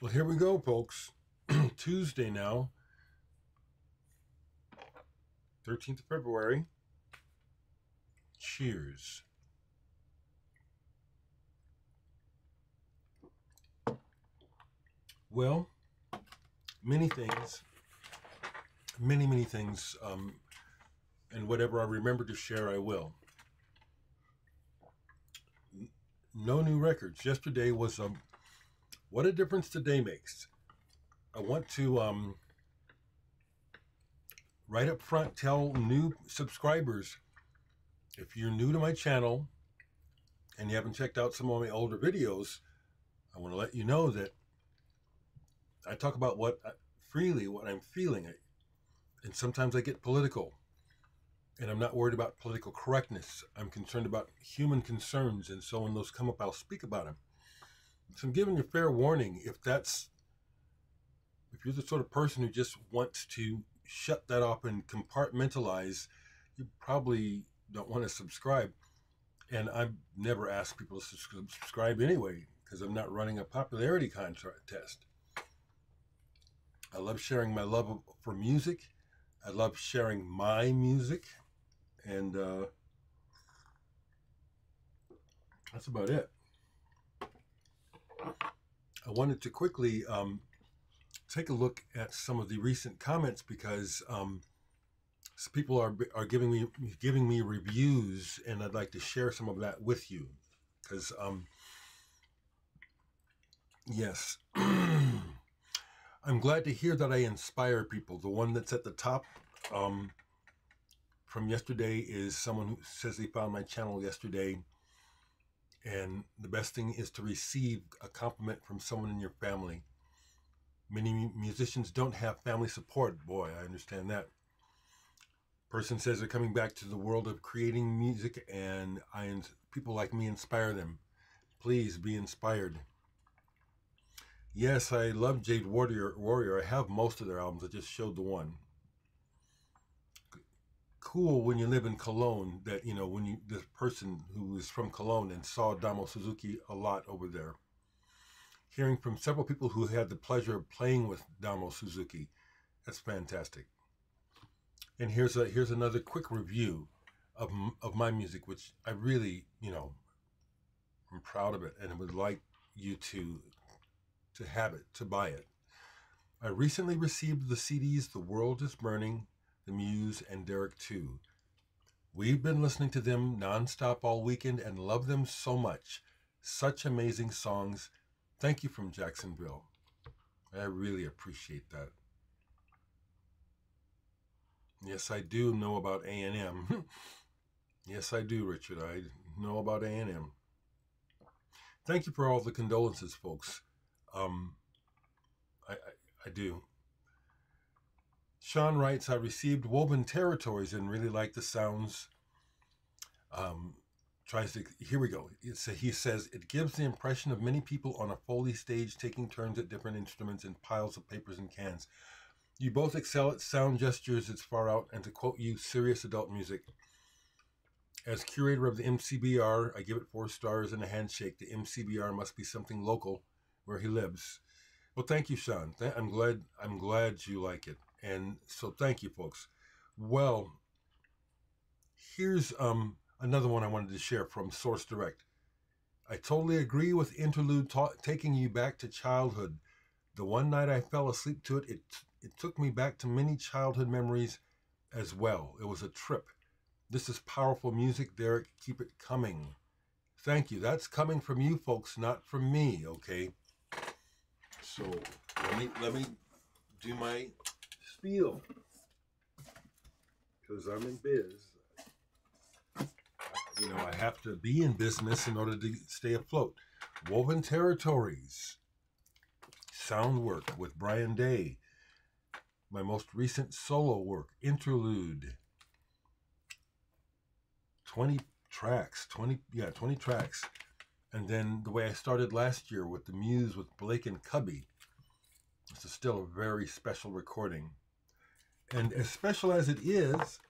Well, here we go, folks. Tuesday now, 13th of February. Cheers. Well, many things, many things, and whatever I remember to share, I will. No new records. Yesterday was what a difference today makes. I want to right up front tell new subscribers, if you're new to my channel and you haven't checked out some of my older videos, I want to let you know that I talk about freely what I'm feeling, and sometimes I get political, and I'm not worried about political correctness. I'm concerned about human concerns, and so when those come up, I'll speak about them. So I'm giving you fair warning. If you're the sort of person who just wants to shut that off and compartmentalize, you probably don't want to subscribe. And I've never asked people to subscribe anyway, because I'm not running a popularity contest. I love sharing my love for music. I love sharing my music. And that's about it. I wanted to quickly take a look at some of the recent comments, because people are giving me reviews, and I'd like to share some of that with you. Because yes, I'm glad to hear that I inspire people. The one that's at the top from yesterday is someone who says they found my channel yesterday, and the best thing is to receive a compliment from someone in your family. Many musicians don't have family support. Boy, I understand that. Person says they're coming back to the world of creating music, and people like me inspire them. Please be inspired. Yes, I love Jade Warrior. I have most of their albums. I just showed the one. Cool when you live in Cologne, that, this person who is from Cologne and saw Damo Suzuki a lot over there. Hearing from several people who had the pleasure of playing with Damo Suzuki. That's fantastic. And here's another quick review of my music, which I really, I'm proud of it, and I would like you to have it, to buy it. I recently received the CDs The World is Burning, The Muse, and Dereck 2. We've been listening to them nonstop all weekend and love them so much. Such amazing songs. Thank you, from Jacksonville. I really appreciate that. Yes, I do know about A&M. Yes, I do, Richard. I know about A&M. Thank you for all the condolences, folks. I do. Sean writes, I received Woven Territories and really like the sounds. Here we go. He says, it gives the impression of many people on a Foley stage taking turns at different instruments and piles of papers and cans. You both excel at sound gestures. It's far out. And to quote you, serious adult music. As curator of the MCBR, I give it 4 stars and a handshake. The MCBR must be something local where he lives. Well, thank you, Sean. I'm glad you like it. And so thank you, folks. Well, here's another one I wanted to share from Source Direct. I totally agree with Interlude taking you back to childhood. The one night I fell asleep to it took me back to many childhood memories as well. It was a trip. This is powerful music, Dereck. Keep it coming. Thank you. That's coming from you, folks, not from me, okay? So let me do my spiel, because I'm in biz. I have to be in business in order to stay afloat. Woven Territories. Sound work with Brian Day. My most recent solo work, Interlude. 20 tracks. And then the way I started last year with the Muse with Blake and Cubby. This is still a very special recording. And as special as it is,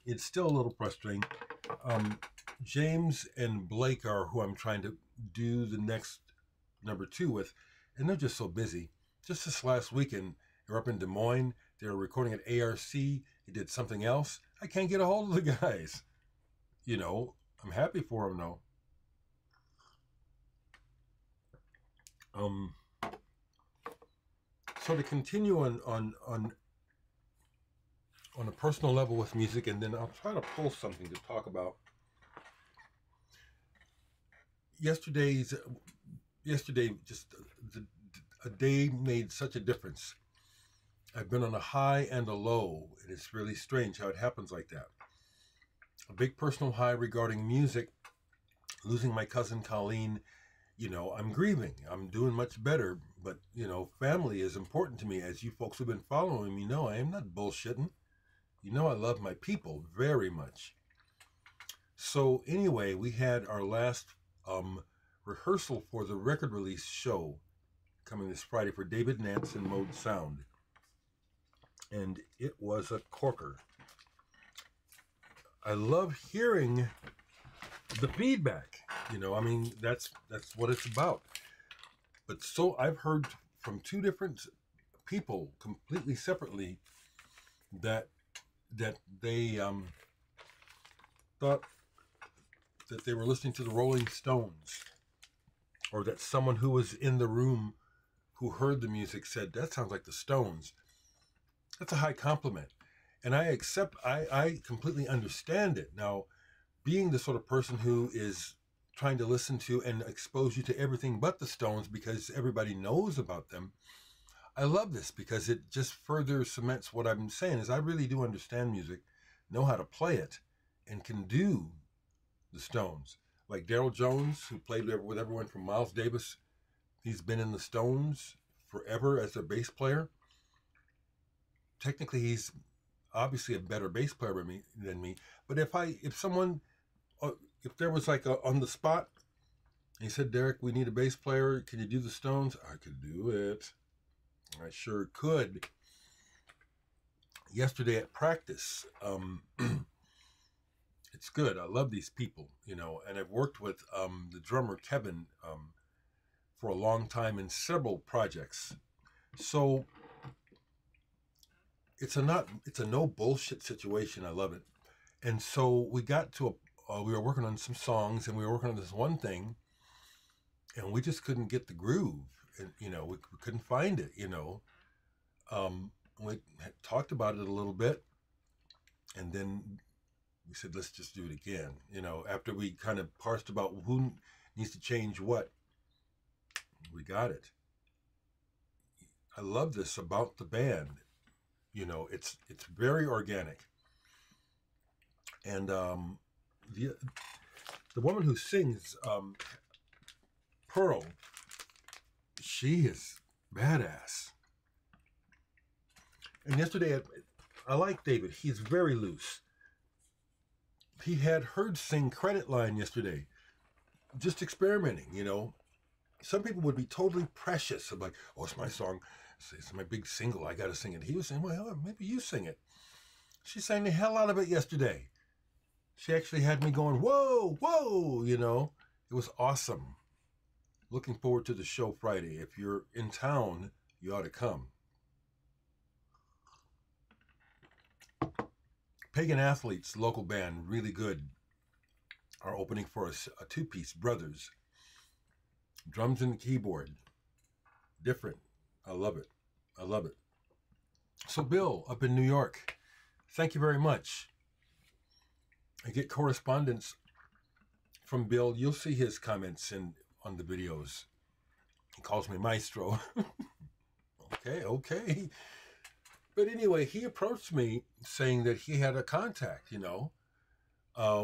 it's still a little frustrating. James and Blake are who I'm trying to do the next number 2 with. and they're just so busy. Just this last weekend, they're up in Des Moines. They were recording at ARC. They did something else. I can't get a hold of the guys. You know, I'm happy for them though. So to continue on a personal level with music, and then I'll try to pull something to talk about. Yesterday, just a day made such a difference. I've been on a high and a low, and it's really strange how it happens like that. A big personal high regarding music, losing my cousin Colleen. You know, I'm grieving. I'm doing much better, but, you know, family is important to me. As you folks have been following me know, I am not bullshitting. You know, I love my people very much. So anyway, we had our last rehearsal for the record release show coming this Friday for David Nance and Mode Sound. And it was a corker. I love hearing the feedback. You know, I mean, that's what it's about. But so I've heard from two different people completely separately that they thought that they were listening to the Rolling Stones, or that someone who was in the room who heard the music said, that sounds like the Stones. That's a high compliment. And I completely understand it. Now, being the sort of person who is trying to listen to and expose you to everything but the Stones because everybody knows about them, I love this because it just further cements what I'm saying is I really do understand music, know how to play it, and can do the Stones. Like Daryl Jones, who played with everyone from Miles Davis, he's been in the Stones forever as their bass player. Technically, he's obviously a better bass player than me. But if there was like on the spot, he said, Dereck, we need a bass player. Can you do the Stones? I could do it. I sure could. Yesterday at practice, it's good. I love these people, you know, and I've worked with the drummer Kevin for a long time in several projects. So it's a no bullshit situation. I love it. And so we got to we were working on some songs, and we were working on this one thing, and we just couldn't get the groove, and you know, we couldn't find it. You know, we had talked about it a little bit, and then we said, let's just do it again. You know, after we kind of parsed about who needs to change what, we got it. I love this about the band. You know, it's very organic. And the woman who sings, Pearl, she is badass. And yesterday, I like David. He's very loose. He had heard sing Credit Line yesterday, just experimenting, you know. Some people would be totally precious of like, oh, it's my song. It's my big single. I got to sing it. He was saying, well, maybe you sing it. She sang the hell out of it yesterday. She actually had me going, whoa, whoa, you know. It was awesome. Looking forward to the show Friday. If you're in town, you ought to come. Pagan Athletes, local band, really good, are opening for a two-piece, Brothers. Drums and keyboard. Different. I love it. I love it. So Bill, up in New York, thank you very much. I get correspondence from Bill. You'll see his comments on the videos. He calls me Maestro. Okay. But anyway, he approached me saying that he had a contact, you know,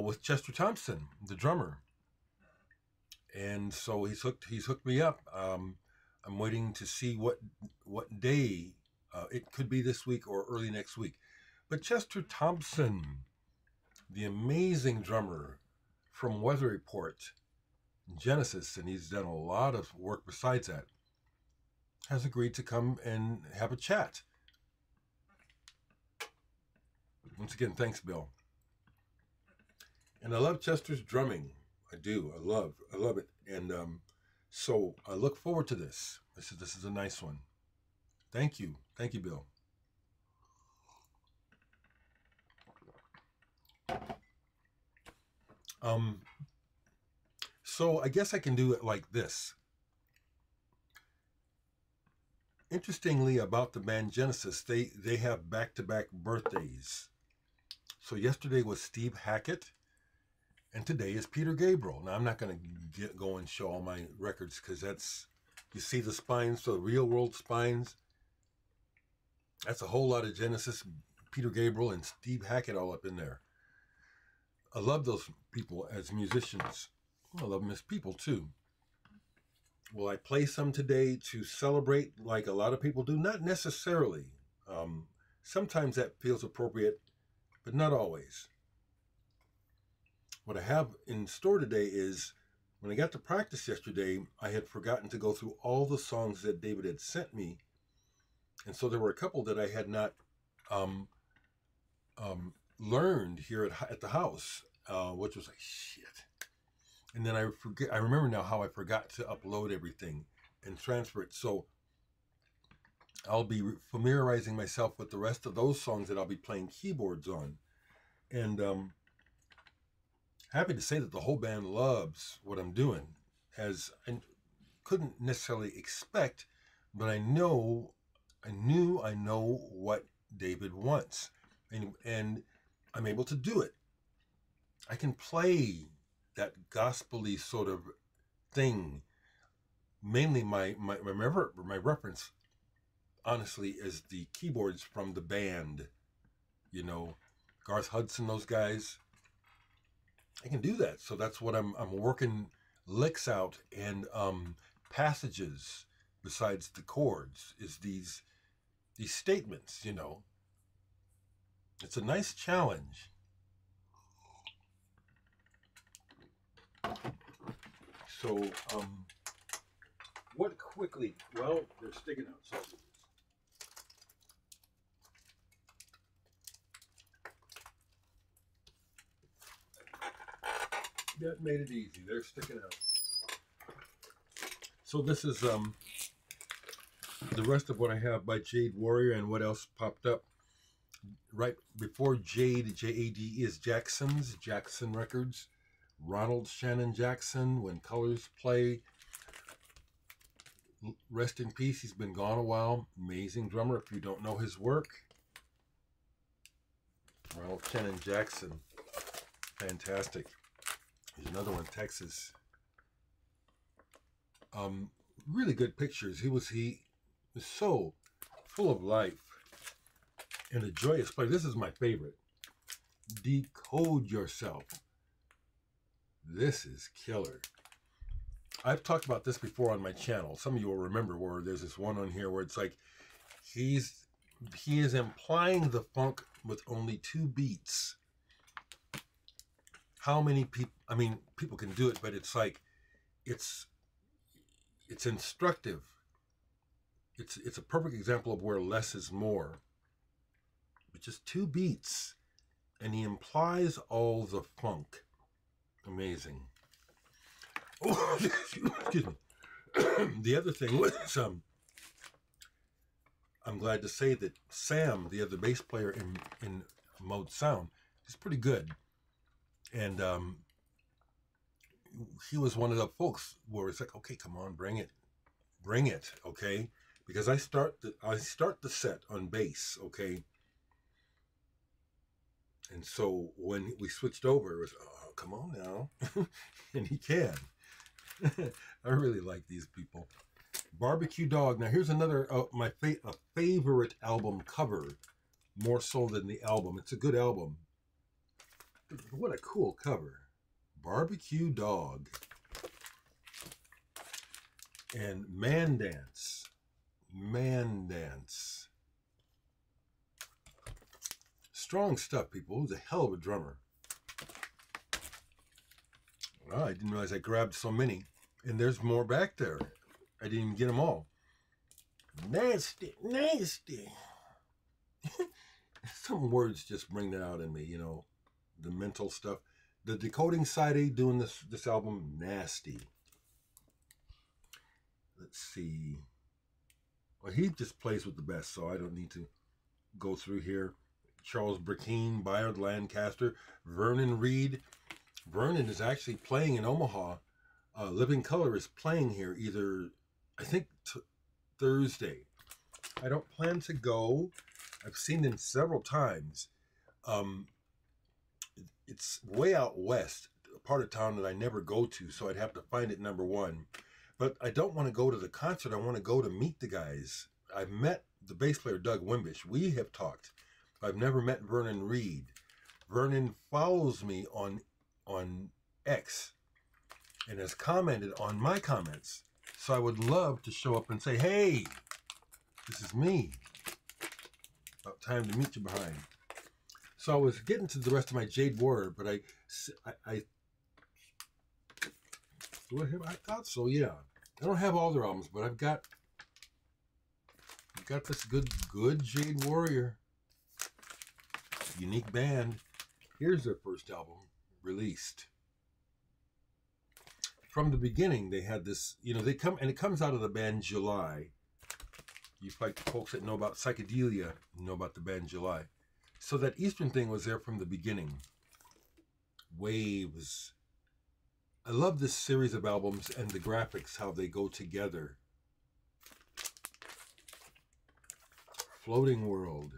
with Chester Thompson, the drummer. And so he's hooked me up. I'm waiting to see what day. It could be this week or early next week. But Chester Thompson, the amazing drummer from Weather Report, Genesis, and he's done a lot of work besides that, has agreed to come and have a chat. Once again, thanks, Bill. And I love Chester's drumming. I do. I love it. And so I look forward to this. This is a nice one. Thank you, Bill. So I guess I can do it like this. Interestingly, about the band Genesis, they have back-to-back birthdays. So yesterday was Steve Hackett, and today is Peter Gabriel. Now I'm not going to go and show all my records because that's, you see the spines, the real world spines. That's a whole lot of Genesis, Peter Gabriel, and Steve Hackett all up in there. I love those people as musicians. I love them as people too. Will I play some today to celebrate like a lot of people do? Not necessarily. Sometimes that feels appropriate, but not always. What I have in store today is, when I got to practice yesterday, I had forgotten to go through all the songs that David had sent me. And so there were a couple that I had not learned here at the house, which was like, shit. And then I remember now how I forgot to upload everything and transfer it. So I'll be familiarizing myself with the rest of those songs that I'll be playing keyboards on. And happy to say that the whole band loves what I'm doing, as I couldn't necessarily expect, but I know what David wants, and I'm able to do it. I can play that gospel-y sort of thing. Mainly my reference, honestly, is the keyboards from the band. You know, Garth Hudson, those guys. I can do that. So that's what I'm working licks out, and passages besides the chords is these statements, you know. It's a nice challenge. So, what quickly, well, they're sticking out sausages. That made it easy. They're sticking out. So this is the rest of what I have by Jade Warrior, and what else popped up. Right before Jade, J-A-D, is Jackson Records. Ronald Shannon Jackson, When Colors Play. Rest in peace, he's been gone a while. Amazing drummer if you don't know his work. Ronald Shannon Jackson, fantastic. Here's another one, Texas. Really good pictures. He was so full of life and a joyous player. This is my favorite. Decode Yourself. This is killer. I've talked about this before on my channel. Some of you will remember where there's this one on here where it's like he is implying the funk with only 2 beats. How many people, I mean, people can do it, but it's like, it's instructive. It's a perfect example of where less is more. But just 2 beats, and he implies all the funk. Amazing. Oh, excuse me. The other thing was, I'm glad to say that Sam, the other bass player in Mode Sound, is pretty good. And he was one of the folks where it's like, okay, come on, bring it, okay? Because I start the set on bass, okay? And so when we switched over, it was, oh, come on now. And he can. I really like these people. Barbecue Dog. Now here's another, a favorite album cover, more so than the album. It's a good album. What a cool cover. Barbecue Dog. And Man Dance. Strong stuff, people. He was a hell of a drummer. Oh, I didn't realize I grabbed so many. And there's more back there. I didn't even get them all. Nasty. Some words just bring that out in me, you know. The mental stuff. The Decoding Side A doing this album, nasty. Let's see. Well, he just plays with the best, so I don't need to go through here. Charles Burkeen, Bayard Lancaster, Vernon Reed. Vernon is actually playing in Omaha. Living Color is playing here either, I think, Thursday. I don't plan to go. I've seen them several times. It's way out west, a part of town that I never go to, so I'd have to find it, number one. But I don't want to go to the concert. I want to go to meet the guys. I've met the bass player, Doug Wimbish. We have talked. I've never met Vernon Reed. Vernon follows me on X and has commented on my comments. So I would love to show up and say, hey, this is me. About time to meet you behind. So I was getting to the rest of my Jade Warrior, but I do I have? I thought so, yeah. I don't have all their albums, but I've got this good Jade Warrior. Unique band. Here's their first album, released. From the beginning, they had this, it comes out of the band July. You like the folks that know about psychedelia, know about the band July. So that Eastern thing was there from the beginning. Waves. I love this series of albums and the graphics, how they go together. Floating World.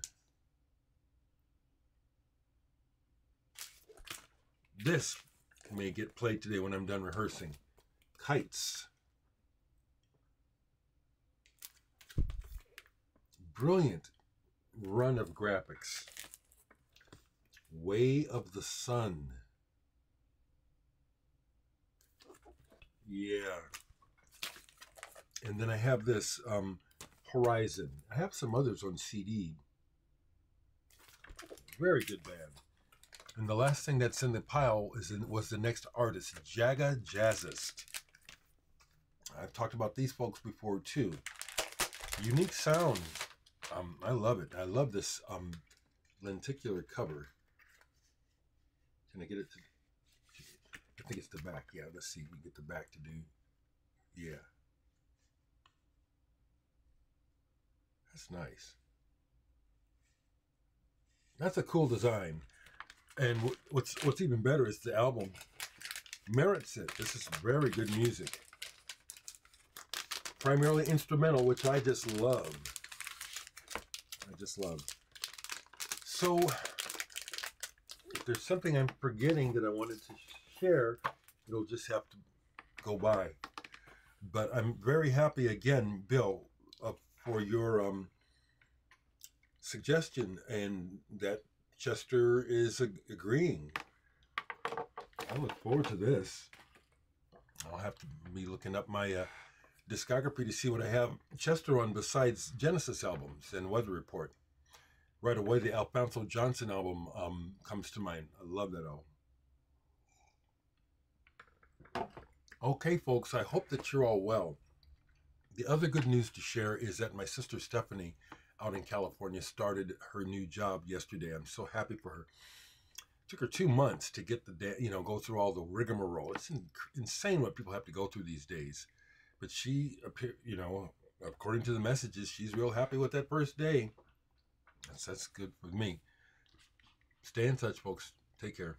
This may get played today when I'm done rehearsing. Kites. Brilliant run of graphics. Way of the Sun. Yeah. And then I have this Horizon. I have some others on CD. Very good band. And the last thing that's in the pile was the next artist, Jaga Jazzist. I've talked about these folks before too. Unique sound. I love it. I love this lenticular cover. Can I get it to? I think it's the back. Yeah, let's see if we get the back to do. Yeah. That's nice. That's a cool design. And what's even better is the album merits it. This is very good music. Primarily instrumental, which I just love. So, if there's something I'm forgetting that I wanted to share, it'll just have to go by. But I'm very happy again, Bill, for your suggestion, and that Chester is agreeing. I look forward to this. I'll have to be looking up my discography to see what I have Chester on besides Genesis albums and Weather Report. Right away, the Alfonso Johnson album comes to mind. I love that album. Okay, folks, I hope that you're all well. The other good news to share is that my sister Stephanie out in California started her new job yesterday. I'm so happy for her. It took her 2 months to get go through all the rigmarole. It's insane what people have to go through these days. But she, according to the messages, she's real happy with that first day. That's good for me. Stay in touch, folks. Take care.